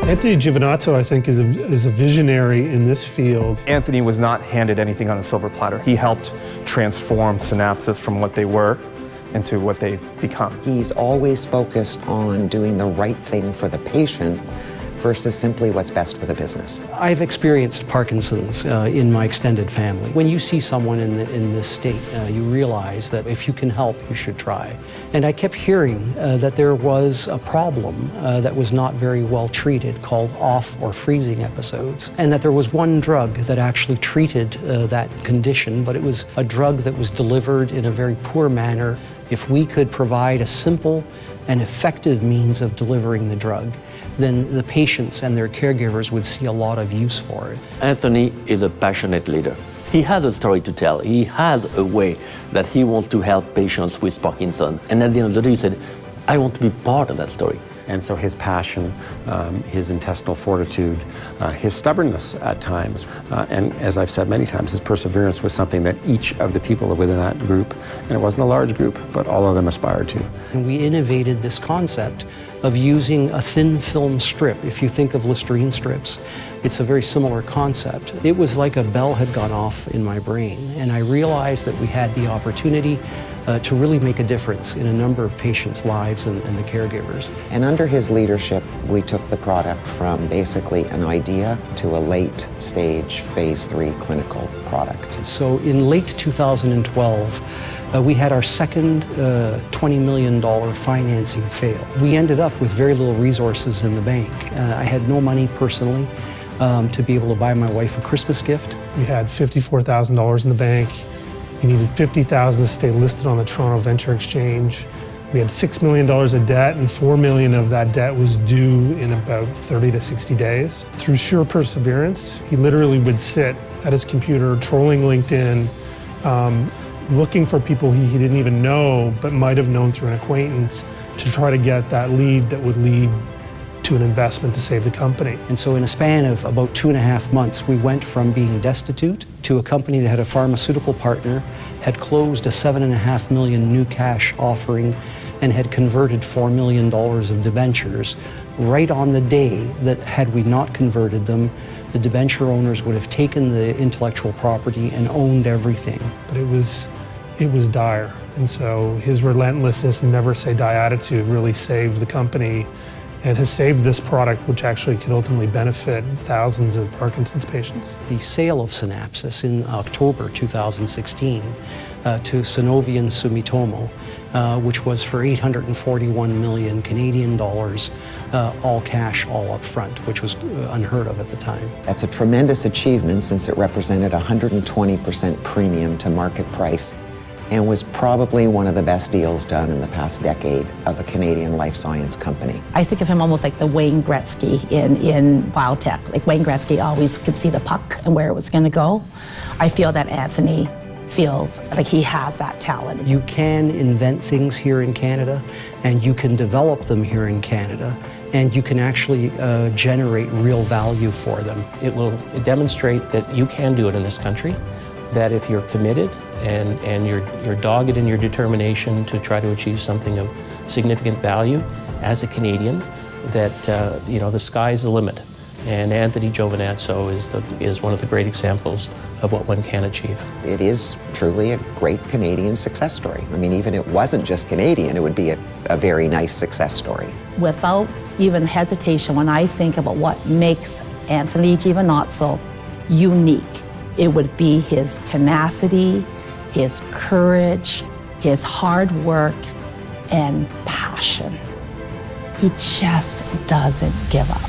Anthony Giovinazzo, I think, is a visionary in this field. Anthony was not handed anything on a silver platter. He helped transform synapses from what they were into what they've become. He's always focused on doing the right thing for the patient versus simply what's best for the business. I've experienced Parkinson's in my extended family. When you see someone in this state, you realize that if you can help, you should try. And I kept hearing that there was a problem that was not very well treated called off or freezing episodes, and that there was one drug that actually treated that condition, but it was a drug that was delivered in a very poor manner. If we could provide a simple and effective means of delivering the drug, then the patients and their caregivers would see a lot of use for it. Anthony is a passionate leader. He has a story to tell. He has a way that he wants to help patients with Parkinson. And at the end of the day, he said, I want to be part of that story. And so his passion, his intestinal fortitude, his stubbornness at times, and as I've said many times, his perseverance was something that each of the people within that group, and it wasn't a large group, but all of them aspired to. And we innovated this concept of using a thin film strip. If you think of Listerine strips, it's a very similar concept. It was like a bell had gone off in my brain, and I realized that we had the opportunity to really make a difference in a number of patients' lives and the caregivers. And under his leadership, we took the product from basically an idea to a late stage phase 3 clinical product. So in late 2012, we had our second $20 million financing fail. We ended up with very little resources in the bank. I had no money personally to be able to buy my wife a Christmas gift. We had $54,000 in the bank. We needed $50,000 to stay listed on the Toronto Venture Exchange. We had $6 million of debt, and $4 million of that debt was due in about 30 to 60 days. Through sheer perseverance, he literally would sit at his computer, trolling LinkedIn, looking for people he didn't even know, but might have known through an acquaintance, to try to get that lead that would lead to an investment to save the company. And so in a span of about 2.5 months, we went from being destitute to a company that had a pharmaceutical partner, had closed a $7.5 million new cash offering, and had converted $4 million of debentures right on the day that, had we not converted them, the debenture owners would have taken the intellectual property and owned everything. But it was dire. And so his relentlessness and never say die attitude really saved the company and has saved this product, which actually could ultimately benefit thousands of Parkinson's patients. The sale of Synapsis in October 2016 to Sanofi Sumitomo, which was for 841 million Canadian dollars, all cash, all up front, which was unheard of at the time. That's a tremendous achievement since it represented a 120% premium to market price, and was probably one of the best deals done in the past decade of a Canadian life science company. I think of him almost like the Wayne Gretzky in biotech. Like Wayne Gretzky always could see the puck and where it was going to go. I feel that Anthony feels like he has that talent. You can invent things here in Canada, and you can develop them here in Canada, and you can actually generate real value for them. It will demonstrate that you can do it in this country, that if you're committed and you're dogged in your determination to try to achieve something of significant value as a Canadian, that the sky's the limit. And Anthony Giovinazzo is one of the great examples of what one can achieve. It is truly a great Canadian success story. I mean, even if it wasn't just Canadian, it would be a very nice success story. Without even hesitation, when I think about what makes Anthony Giovinazzo unique, it would be his tenacity, his courage, his hard work, and passion. He just doesn't give up.